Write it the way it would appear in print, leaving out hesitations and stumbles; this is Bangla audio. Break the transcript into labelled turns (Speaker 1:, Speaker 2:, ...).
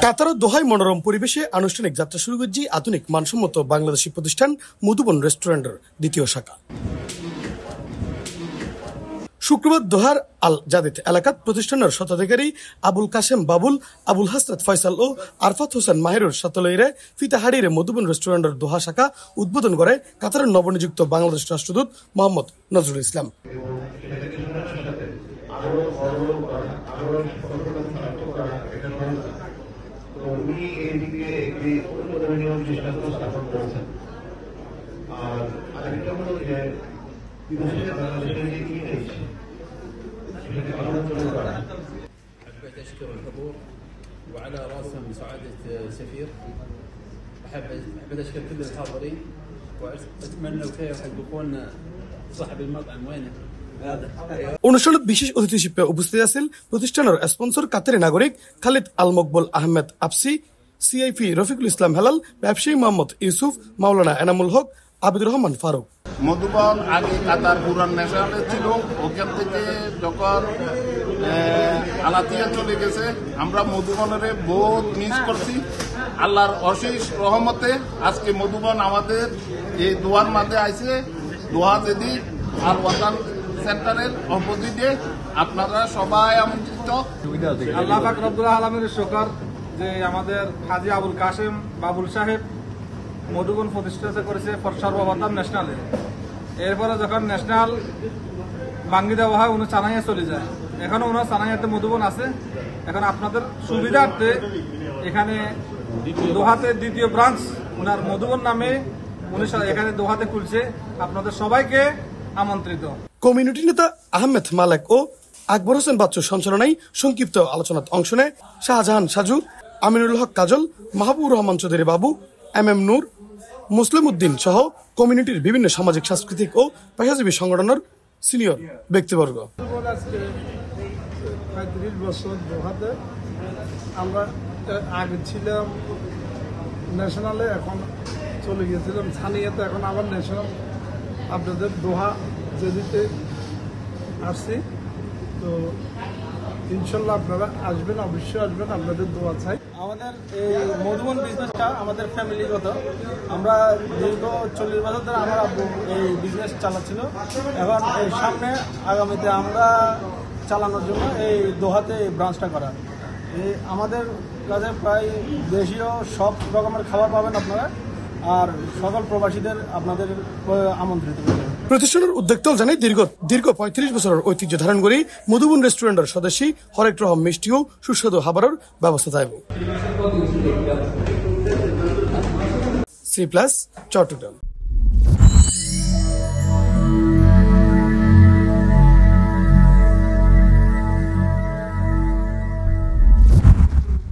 Speaker 1: কাতার দোহায় মনোরম পরিবেশে আনুষ্ঠানিক যাত্রা শুরু করছে আধুনিক মানসম্মত বাংলাদেশি প্রতিষ্ঠান মধুবন রেস্টুরেন্টের দ্বিতীয় শাখা। শুক্রবার দোহার আল জাদিদ এলাকাত প্রতিষ্ঠানের স্বত্বাধিকারী আবুল কাশেম বাবুল, আবুল হাসনাত ফয়সাল ও আরফাত হোসেন মাহিরুর সাতলইরে ফিতাহাড়িরে মধুবন রেস্টুরেন্টের দোহা শাখা উদ্বোধন করে কাতারের নবনিযুক্ত বাংলাদেশ রাষ্ট্রদূত মোহাম্মদ নজরুল ইসলাম।
Speaker 2: حبيت أشكر الحضور وعلى رأسهم سعادة سفير. حبيت أشكر كل الحاضرين وأتمنى وكيف يكون صاحب المطعم وينه.
Speaker 1: অনুষ্ঠানত বিশেষ অতিথি হিসেবে উপস্থিত আছেন প্রতিষ্ঠানের স্পন্সর কাতারি নাগরিক খালিদ আল মকবুল আহমেদ আপসি, সিআইপি রফিকুল ইসলাম হেলাল, ব্যবসায়ী মোহাম্মদ ইউসুফ, মাওলানা এনামুল হক, আবিদুর রহমান ফারুক।
Speaker 3: মধুবন আগে কাতার পুরান ন্যাশনালে ছিল, ওখান থেকে যখন আলাতিয়া চলে গেছে আমরা মধুবনের বহুত মিস করছি। আল্লাহর অশেষ রহমতে আজকে মধুবন আমাদের এই দোয়ার মাঝে আইছে। দোয়া যদি আর ওয়াতান সেন্টারের অপোজিটে, আপনারা সবাই আমন্ত্রিত।
Speaker 4: আল্লাহ পাক রব্বুল আলামিনের শুকর যে আমাদের হাজী আবুল কাশেম বাবুল সাহেব মধুবন প্রতিষ্ঠা করেছে সর্বপ্রথম ন্যাশনালে। এরপরে যখন ন্যাশনাল ভাঙ্গি দেওয়া হয় উনি চানাইয়া চলে যায়। এখনো ওনার চানাইয়াতে মধুবন আছে। এখন আপনাদের সুবিধার্থে এখানে দোহাতে দ্বিতীয় ব্রাঞ্চ ওনার মধুবন নামে উনি এখানে দোহাতে খুলছে। আপনাদের সবাইকে আমন্ত্রিত।
Speaker 1: কমিউনিটি নেতা আহমেদ মালেক ও আকবর হোসেন বাচ্চুর সঞ্চালনায় সংক্ষিপ্ত আলোচনাত অংশ নেয় শাহজাহান সাজু, আমিনুল হক কাজল, মাহবুবুর রহমান চৌধুরী বাবু, এম নূর, মুসলিম উদ্দিন সহ কমিউনিটির বিভিন্ন সামাজিক, সাংস্কৃতিক ও পেশাজীবী সংগঠনের সিনিয়র ব্যক্তিবর্গ।
Speaker 5: 35 বছর দোহাতে আমরা আগে ছিলাম ন্যাশনালে, এখন চলে গিয়েছিলাম সানিয়াতে, এখন আবার ন্যাশনাল আপনাদের দোহা যেদিতে আসছি। তো ইনশাল্লাহ আপনারা আসবেন, অবশ্যই আসবেন, আপনাদের দোয়া চাই।
Speaker 4: আমাদের এই মধুবন বিজনেসটা আমাদের ফ্যামিলিগত। আমরা দীর্ঘ 40 বছর ধরে আমার আব্বু এই বিজনেস চালাচ্ছিল। এখন এই সামনে আগামীতে আমরা চালানোর জন্য এই দোহাতে এই ব্রাঞ্চটা করা। এই আমাদের কাছে প্রায় দেশীয় সব রকমের খাবার পাবেন আপনারা, আর সকল প্রবাসীদের আপনাদের আমন্ত্রিত করবেন।
Speaker 1: প্রতিষ্ঠানের উদ্যোক্তাও জানায় দীর্ঘ 35 বছরের ঐতিহ্য ধারণ করে মধুবন রেস্টুরেন্টের সদস্যী হরেক রকম মিষ্টি ও সুস্বাদু খাবারের ব্যবস্থা থাকবে। C+ চট্টগ্রাম।